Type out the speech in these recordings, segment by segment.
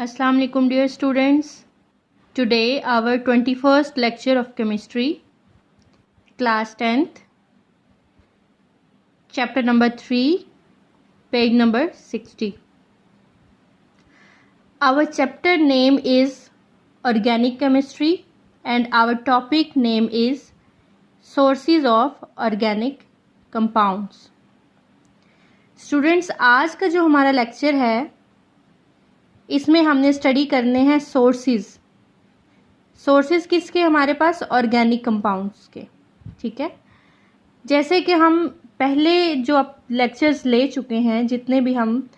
Assalamu alaikum dear students. Today our 21st lecture of chemistry, class 10th, chapter number 3, page number 60. Our chapter name is organic chemistry and our topic name is sources of organic compounds. Students, आज का जो हमारा lecture है इसमें हमने study करने हैं sources किसके, हमारे पास ऑर्गेनिक कंपाउंड्स के. ठीक है, जैसे कि हम पहले जो लेक्चर्स ले चुके हैं, जितने भी हम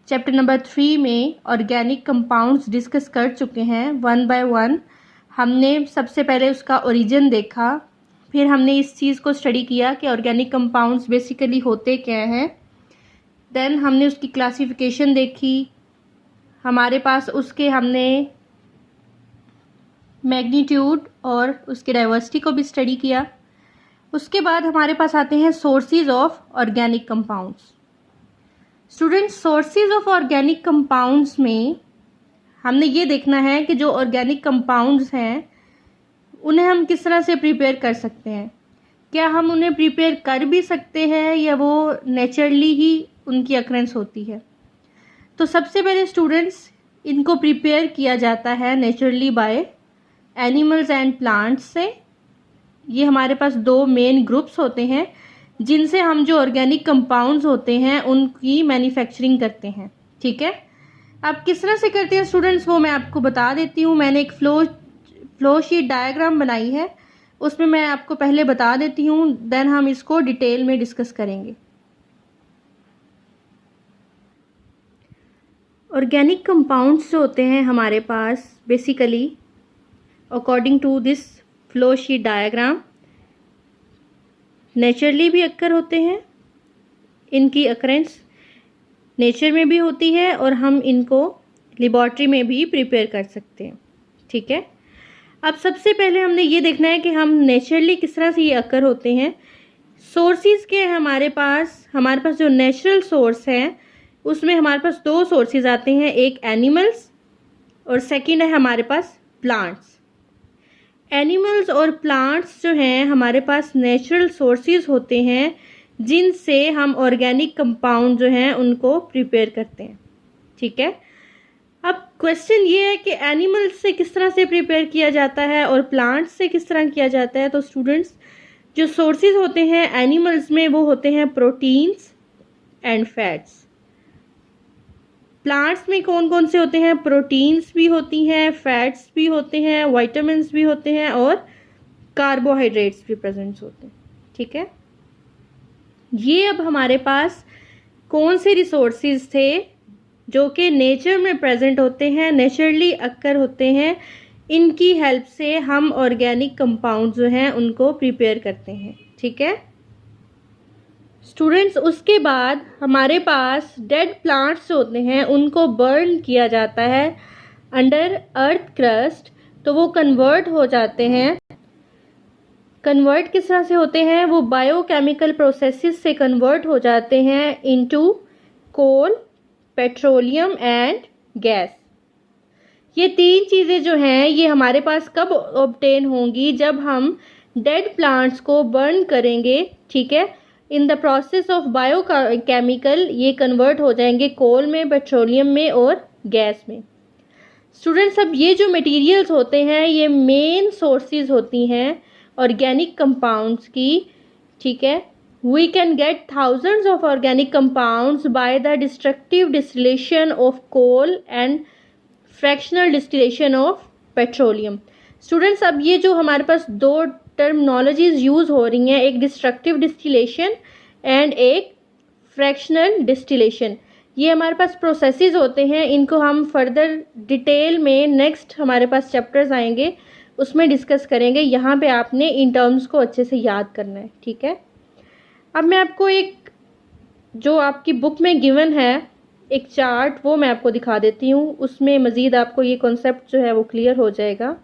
चैप्टर नंबर 3 में ऑर्गेनिक कंपाउंड्स डिस्कस कर चुके हैं, वन बाय वन हमने सबसे पहले उसका ओरिजिन देखा, फिर हमने इस चीज़ को स्टडी किया कि ऑर्गेनिक कंपाउंड्स बेसिकली होते क्या हैं. देन हमने उसकी क्लासिफिकेशन देखी, हमारे पास उसके हमने मैग्नीट्यूड और उसके डाइवर्सिटी को भी स्टडी किया. उसके बाद हमारे पास आते हैं sources of organic compounds. Students, sources of organic compounds में हमने ये देखना है कि जो ऑर्गेनिक कंपाउंड्स हैं उन्हें हम किस तरह से प्रिपेयर कर सकते हैं. क्या हम उन्हें प्रिपेयर कर भी सकते हैं या वो नेचुरली ही उनकी अकरेंस होती है. तो सबसे पहले स्टूडेंट्स, इनको प्रिपेयर किया जाता है naturally by animals and plants से. ये हमारे पास दो मेन ग्रुप्स होते हैं जिनसे हम जो ऑर्गेनिक कंपाउंड्स होते हैं उनकी मैन्युफैक्चरिंग करते हैं. ठीक है, अब किस तरह से करते हैं स्टूडेंट्स वो मैं आपको बता देती हूँ. मैंने एक फ्लो शीट डायग्राम बनाई है, उसमें मैं आपको पहले बता देती हूँ, देन हम इसको डिटेल में डिस्कस करेंगे. ऑर्गेनिक कंपाउंड्स जो होते हैं हमारे पास basically according to this flow sheet diagram naturally भी अक्कर होते हैं, इनकी अकरेंस नेचर में भी होती है और हम इनको लेबॉर्ट्री में भी प्रिपेयर कर सकते हैं. ठीक है, अब सबसे पहले हमने ये देखना है कि हम नेचुरली किस तरह से ये अक्कर होते हैं. सोर्सेज के हमारे पास जो नेचुरल सोर्स हैं उसमें हमारे पास दो सोर्सेज आते हैं, एक एनिमल्स और सेकंड है हमारे पास प्लांट्स. एनिमल्स और प्लांट्स जो हैं हमारे पास नेचुरल सोर्सेज होते हैं जिनसे हम ऑर्गेनिक कंपाउंड जो हैं उनको प्रिपेयर करते हैं. ठीक है, अब क्वेश्चन ये है कि एनिमल्स से किस तरह से प्रिपेयर किया जाता है और प्लांट्स से किस तरह किया जाता है. तो स्टूडेंट्स, जो सोर्सेज होते हैं एनिमल्स में वो होते हैं प्रोटीन्स एंड फैट्स. प्लांट्स में कौन कौन से होते हैं, प्रोटीन्स भी होती हैं, फैट्स भी होते हैं, विटामिन्स भी होते हैं और कार्बोहाइड्रेट्स भी प्रेजेंट होते हैं. ठीक है, ये अब हमारे पास कौन से रिसोर्सेज थे जो कि नेचर में प्रेजेंट होते हैं, नेचुरली अक्कर होते हैं. इनकी हेल्प से हम ऑर्गेनिक कंपाउंड जो हैं उनको प्रिपेयर करते हैं. ठीक है स्टूडेंट्स, उसके बाद हमारे पास डेड प्लांट्स होते हैं उनको बर्न किया जाता है अंडर अर्थ क्रस्ट, तो वो कन्वर्ट हो जाते हैं. कन्वर्ट किस तरह से होते हैं, वो बायोकेमिकल प्रोसेसेस से कन्वर्ट हो जाते हैं into coal, petroleum and gas. ये तीन चीज़ें जो हैं ये हमारे पास कब ऑब्टेन होंगी, जब हम डेड प्लांट्स को बर्न करेंगे. ठीक है, in the process of biochemical ये कन्वर्ट हो जाएंगे कोल में, पेट्रोलियम में और गैस में. स्टूडेंट्स, अब ये जो मटेरियल्स होते हैं ये मेन सोर्सेज होती हैं ऑर्गेनिक कंपाउंड्स की. ठीक है, we can get thousands of organic compounds by the destructive distillation of coal and fractional distillation of petroleum. Students, अब ये जो हमारे पास दो टर्मिनोलॉजीज यूज़ हो रही हैं, एक डिस्ट्रक्टिव डिस्टिलेशन एंड एक फ्रैक्शनल डिस्टिलेशन, ये हमारे पास प्रोसेसेस होते हैं. इनको हम फर्दर डिटेल में नेक्स्ट हमारे पास चैप्टर्स आएंगे उसमें डिस्कस करेंगे. यहाँ पे आपने इन टर्म्स को अच्छे से याद करना है. ठीक है, अब मैं आपको एक जो आपकी बुक में गिवन है एक चार्ट वो मैं आपको दिखा देती हूँ, उसमें मज़ीद आपको ये कॉन्सेप्ट जो है वो क्लियर हो जाएगा.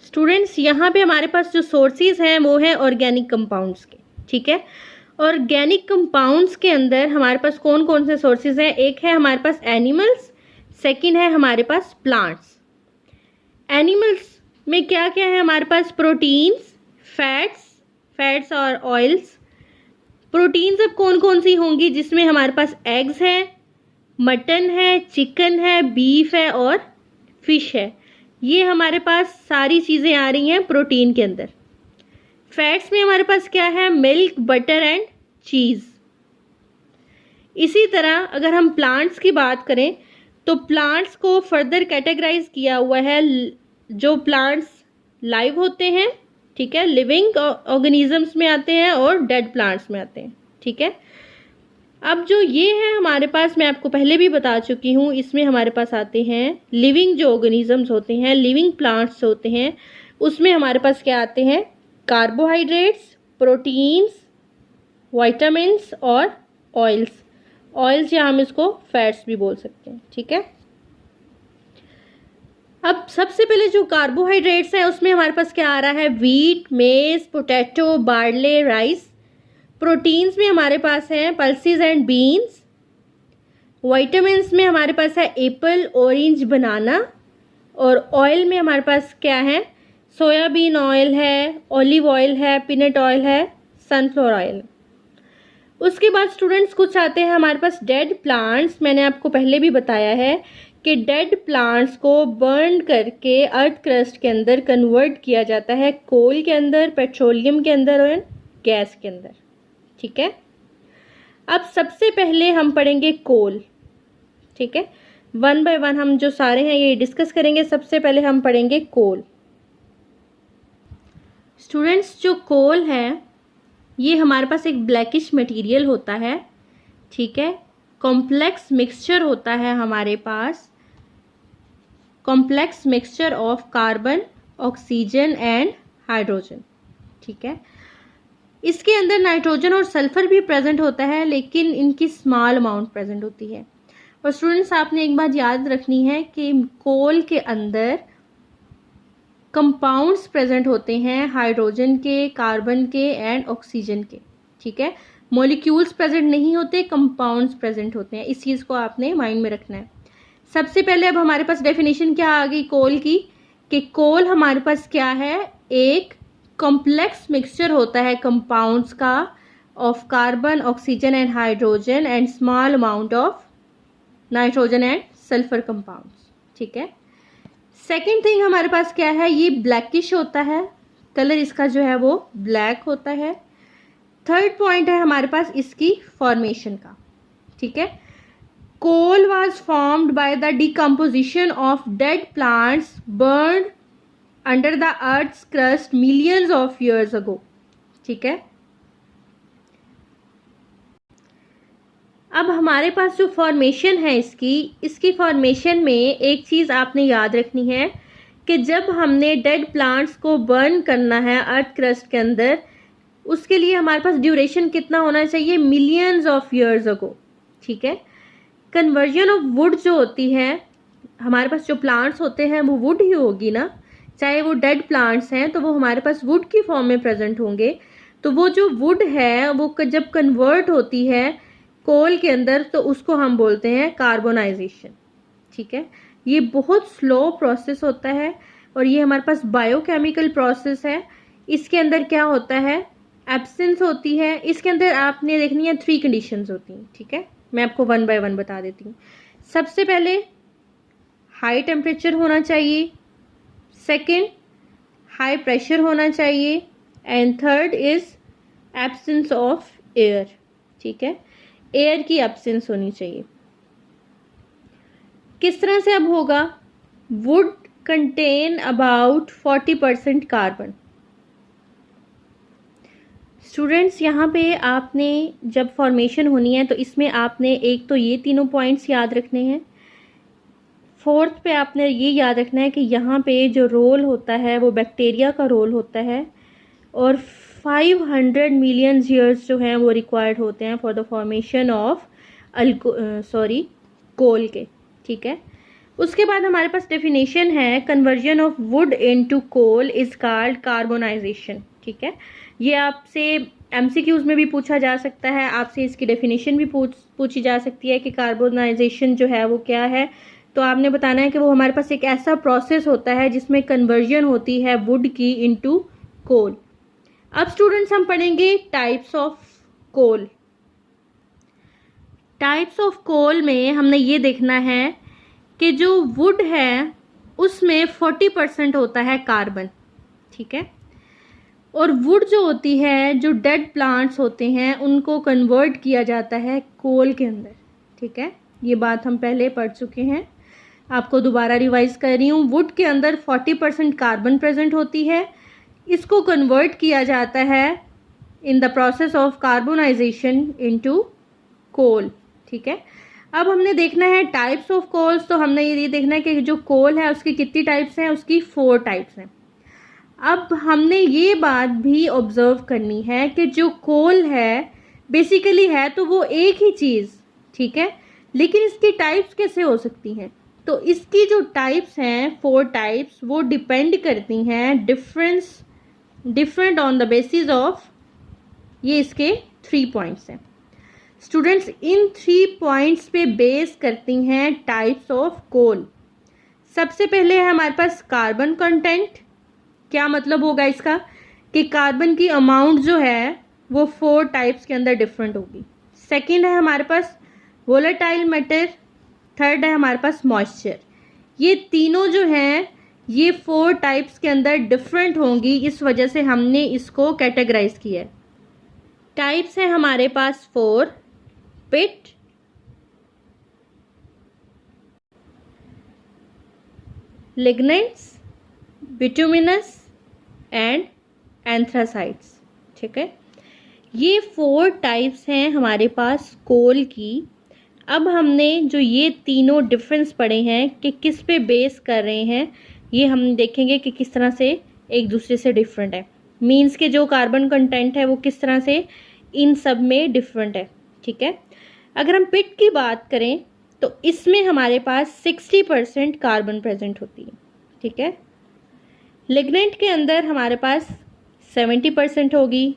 स्टूडेंट्स, यहाँ पे हमारे पास जो सोर्सेज हैं वो हैं ऑर्गेनिक कंपाउंड्स के. ठीक है, ऑर्गेनिक कंपाउंड्स के अंदर हमारे पास कौन कौन से सोर्सेज हैं? एक है हमारे पास एनिमल्स, सेकंड है हमारे पास प्लांट्स। एनिमल्स में क्या क्या है हमारे पास? प्रोटीन्स, फैट्स और ऑयल्स। प्रोटीन्स अब कौन कौन सी होंगी? जिसमें हमारे पास एग्स हैं, मटन है, चिकन है, बीफ है और फिश है। ये हमारे पास सारी चीज़ें आ रही हैं प्रोटीन के अंदर। फैट्स में हमारे पास क्या है? Milk, butter and cheese. इसी तरह अगर हम प्लांट्स की बात करें तो प्लांट्स को फर्दर कैटेगराइज किया हुआ है। जो प्लांट्स लाइव होते हैं, ठीक है, लिविंग ऑर्गेनिजम्स में आते हैं और डेड प्लांट्स में आते हैं, ठीक है। अब जो ये है हमारे पास, मैं आपको पहले भी बता चुकी हूँ, इसमें हमारे पास आते हैं लिविंग जो ऑर्गेनिजम्स होते हैं, लिविंग प्लांट्स होते हैं, उसमें हमारे पास क्या आते हैं? कार्बोहाइड्रेट्स, प्रोटीन्स, विटामिन्स और ऑयल्स या हम इसको फैट्स भी बोल सकते हैं, ठीक है। अब सबसे पहले जो कार्बोहाइड्रेट्स है उसमें हमारे पास क्या आ रहा है? व्हीट, मेज, पोटैटो, बार्ले, राइस। प्रोटीन्स में हमारे पास है पल्सेस एंड बीन्स। विटामिन्स में हमारे पास है एप्पल, ऑरेंज, बनाना। और ऑयल में हमारे पास क्या है? सोयाबीन ऑयल है, ऑलिव ऑयल है, पीनट ऑयल है, सनफ्लावर ऑयल। उसके बाद स्टूडेंट्स कुछ आते हैं हमारे पास डेड प्लांट्स। मैंने आपको पहले भी बताया है कि डेड प्लांट्स को बर्न करके अर्थ क्रस्ट के अंदर कन्वर्ट किया जाता है, कोल के अंदर, पेट्रोलियम के अंदर और गैस के अंदर, ठीक है। अब सबसे पहले हम पढ़ेंगे कोल, ठीक है। वन बाय वन हम जो सारे हैं ये डिस्कस करेंगे। सबसे पहले हम पढ़ेंगे कोल। स्टूडेंट्स जो कोल है ये हमारे पास एक ब्लैकिश मटेरियल होता है, ठीक है। कॉम्प्लेक्स मिक्सचर होता है हमारे पास, complex mixture of carbon, oxygen and hydrogen, ठीक है। इसके अंदर नाइट्रोजन और सल्फर भी प्रेजेंट होता है, लेकिन इनकी स्मॉल अमाउंट प्रेजेंट होती है। और स्टूडेंट्स आपने एक बात याद रखनी है कि कोल के अंदर कंपाउंड्स प्रेजेंट होते हैं, हाइड्रोजन के, कार्बन के एंड ऑक्सीजन के, ठीक है। मॉलिक्यूल्स प्रेजेंट नहीं होते, कंपाउंड्स प्रेजेंट होते हैं। इस चीज़ को आपने माइंड में रखना है। सबसे पहले अब हमारे पास डेफिनेशन क्या आ गई कोल की, कि कोल हमारे पास क्या है? एक कॉम्प्लेक्स मिक्सचर होता है कंपाउंड्स का of carbon, oxygen and hydrogen and small amount of nitrogen and sulphur compounds, ठीक है। सेकेंड थिंग हमारे पास क्या है? ये ब्लैकिश होता है, कलर इसका जो है वो ब्लैक होता है। थर्ड पॉइंट है हमारे पास इसकी फॉर्मेशन का, ठीक है। Coal was formed by the decomposition of dead plants burn under the earth's crust millions of years ago, ठीक है। अब हमारे पास जो फॉर्मेशन है इसकी फॉर्मेशन में एक चीज़ आपने याद रखनी है कि जब हमने डेड प्लांट्स को बर्न करना है अर्थ क्रस्ट के अंदर, उसके लिए हमारे पास ड्यूरेशन कितना होना चाहिए? मिलियंस ऑफ ईयर्स अगो, ठीक है। कन्वर्जन ऑफ वुड जो होती है, हमारे पास जो प्लांट्स होते हैं वो वुड ही होगी ना, चाहे वो डेड प्लांट्स हैं तो वो हमारे पास वुड की फॉर्म में प्रेजेंट होंगे। तो वो जो वुड है वो जब कन्वर्ट होती है कोल के अंदर तो उसको हम बोलते हैं कार्बोनाइजेशन, ठीक है। ये बहुत स्लो प्रोसेस होता है और ये हमारे पास बायोकेमिकल प्रोसेस है। इसके अंदर क्या होता है? एब्सेंस होती है। इसके अंदर आपने देखनी है 3 कंडीशंस होती हैं, ठीक है। मैं आपको वन बाय वन बता देती हूँ। सबसे पहले हाई टेम्परेचर होना चाहिए, सेकंड हाई प्रेशर होना चाहिए and third is absence of air, ठीक है। एयर की एब्सेंस होनी चाहिए। किस तरह से अब होगा? Would contain about 40% carbon. Students यहाँ पे आपने जब फॉर्मेशन होनी है तो इसमें आपने एक तो ये तीनों पॉइंट्स याद रखने हैं। फोर्थ पे आपने ये याद रखना है कि यहाँ पे जो रोल होता है वो बैक्टीरिया का रोल होता है और 500 मिलियन ईयर्स जो हैं वो रिक्वायर्ड होते हैं for the formation of coal के, ठीक है। उसके बाद हमारे पास डेफिनेशन है conversion of wood into coal is called carbonisation, ठीक है। ये आपसे MCQs में भी पूछा जा सकता है, आपसे इसकी डेफिनेशन भी पूछी जा सकती है कि कार्बोनाइजेशन जो है वो क्या है। तो आपने बताना है कि वो हमारे पास एक ऐसा प्रोसेस होता है जिसमें कन्वर्जन होती है वुड की इनटू कोल। अब स्टूडेंट्स हम पढ़ेंगे types of coal. Types of coal में हमने ये देखना है कि जो वुड है उसमें 40% होता है कार्बन, ठीक है। और वुड जो होती है, जो डेड प्लांट्स होते हैं, उनको कन्वर्ट किया जाता है कोल के अंदर, ठीक है। ये बात हम पहले पढ़ चुके हैं, आपको दोबारा रिवाइज कर रही हूँ। वुड के अंदर 40% कार्बन प्रेजेंट होती है, इसको कन्वर्ट किया जाता है in the process of carbonisation into coal, ठीक है। अब हमने देखना है टाइप्स ऑफ कोल्स। तो हमने ये देखना है कि जो कोल है उसकी कितनी टाइप्स हैं, उसकी 4 टाइप्स हैं। अब हमने ये बात भी ऑब्जर्व करनी है कि जो कोल है बेसिकली है तो वो एक ही चीज़, ठीक है, लेकिन इसकी टाइप्स कैसे हो सकती हैं। तो इसकी जो टाइप्स हैं 4 टाइप्स, वो डिपेंड करती हैं different on the basis of, ये इसके 3 पॉइंट्स हैं स्टूडेंट्स। इन 3 पॉइंट्स पे बेस करती हैं टाइप्स ऑफ कोल। सबसे पहले है हमारे पास कार्बन कंटेंट। क्या मतलब होगा इसका कि कार्बन की अमाउंट जो है वो 4 टाइप्स के अंदर डिफरेंट होगी। सेकंड है हमारे पास वोलेटाइल मैटर। थर्ड है हमारे पास मॉइस्चर। ये तीनों जो हैं ये 4 टाइप्स के अंदर डिफरेंट होंगी, इस वजह से हमने इसको कैटेगराइज किया है। टाइप्स हैं हमारे पास 4: पिट, लिग्नेंट्स, बिटुमिनस एंड एंथ्रासाइट्स, ठीक है। ये 4 टाइप्स हैं हमारे पास कोल की। अब हमने जो ये तीनों डिफरेंस पढ़े हैं कि किस पे बेस कर रहे हैं, ये हम देखेंगे कि किस तरह से एक दूसरे से डिफरेंट है। मींस के जो कार्बन कंटेंट है वो किस तरह से इन सब में डिफरेंट है, ठीक है। अगर हम पिट की बात करें तो इसमें हमारे पास 60% कार्बन प्रेजेंट होती है, ठीक है। लिग्नेंट के अंदर हमारे पास 70% होगी,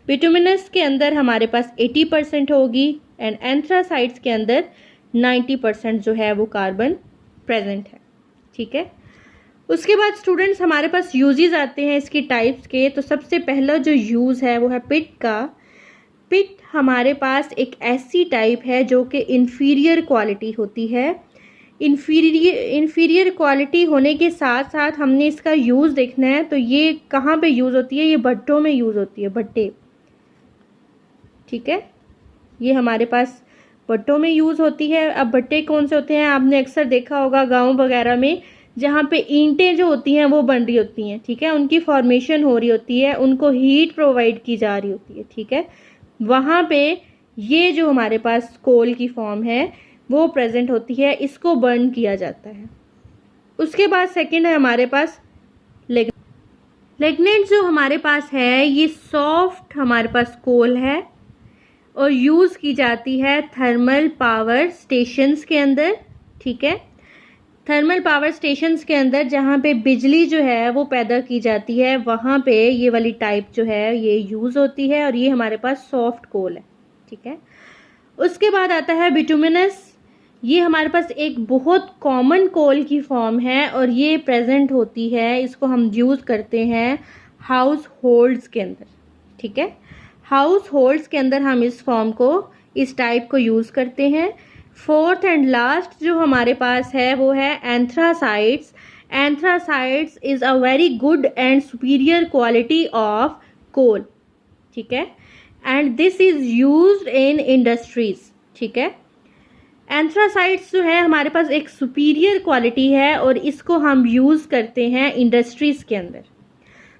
बिटुमिनस के अंदर हमारे पास 80% होगी एंड एंथ्रासाइड्स के अंदर 90% जो है वो कार्बन प्रेजेंट है, ठीक है। उसके बाद स्टूडेंट्स हमारे पास यूजेस आते हैं इसकी टाइप्स के। तो सबसे पहला जो यूज़ है वो है पिट का। पिट हमारे पास एक ऐसी टाइप है जो कि इन्फीरियर क्वालिटी होती है। इन्फीरियर क्वालिटी होने के साथ साथ हमने इसका यूज़ देखना है। तो ये कहाँ पे यूज़ होती है, ये भट्टों में यूज़ होती है, भट्टे, ठीक है। ये हमारे पास भट्टों में यूज़ होती है। अब भट्टे कौन से होते हैं, आपने अक्सर देखा होगा गांव वगैरह में, जहाँ पे ईंटें जो होती हैं वो बन रही होती हैं, ठीक है, उनकी फॉर्मेशन हो रही होती है, उनको हीट प्रोवाइड की जा रही होती है, ठीक है। वहाँ पे ये जो हमारे पास कोल की फॉर्म है वो प्रेजेंट होती है, इसको बर्न किया जाता है। उसके बाद सेकंड है हमारे पास लिग्नेंट। जो हमारे पास है ये सॉफ्ट हमारे पास कोल है और यूज़ की जाती है थर्मल पावर स्टेशंस के अंदर, ठीक है। थर्मल पावर स्टेशंस के अंदर जहाँ पे बिजली जो है वो पैदा की जाती है, वहाँ पे ये वाली टाइप जो है ये यूज़ होती है और ये हमारे पास सॉफ्ट कोल है, ठीक है। उसके बाद आता है बिटुमिनस। ये हमारे पास एक बहुत कॉमन कोल की फॉर्म है और ये प्रेजेंट होती है, इसको हम यूज़ करते हैं हाउस होल्ड्स के अंदर, ठीक है। हाउस होल्ड्स के अंदर हम इस फॉर्म को, इस टाइप को यूज़ करते हैं। फोर्थ एंड लास्ट जो हमारे पास है वो है anthracites. Anthracites is a very good and superior quality of coal, ठीक है, and this is used in industries, ठीक है। एंथ्रासाइड्स जो है हमारे पास एक सुपीरियर क्वालिटी है और इसको हम यूज़ करते हैं इंडस्ट्रीज़ के अंदर।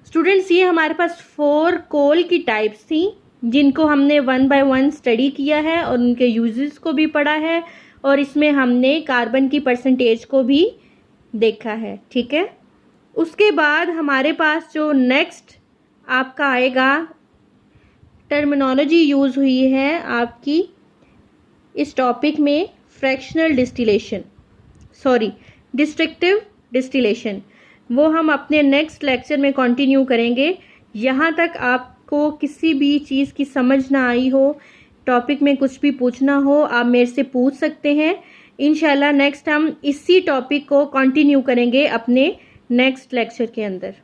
स्टूडेंट्स ये हमारे पास 4 कोल की टाइप्स थी जिनको हमने 1 बाय 1 स्टडी किया है और उनके यूजेस को भी पढ़ा है और इसमें हमने कार्बन की परसेंटेज को भी देखा है, ठीक है। उसके बाद हमारे पास जो नेक्स्ट आपका आएगा टर्मिनोलॉजी यूज़ हुई है आपकी इस टॉपिक में, fractional distillation, sorry destructive distillation, वो हम अपने नेक्स्ट लेक्चर में कंटिन्यू करेंगे यहाँ तक आपको किसी भी चीज़ की समझ ना आई हो, टॉपिक में कुछ भी पूछना हो, आप मेरे से पूछ सकते हैं। इंशाल्लाह नेक्स्ट हम इसी टॉपिक को कंटिन्यू करेंगे अपने नेक्स्ट लेक्चर के अंदर।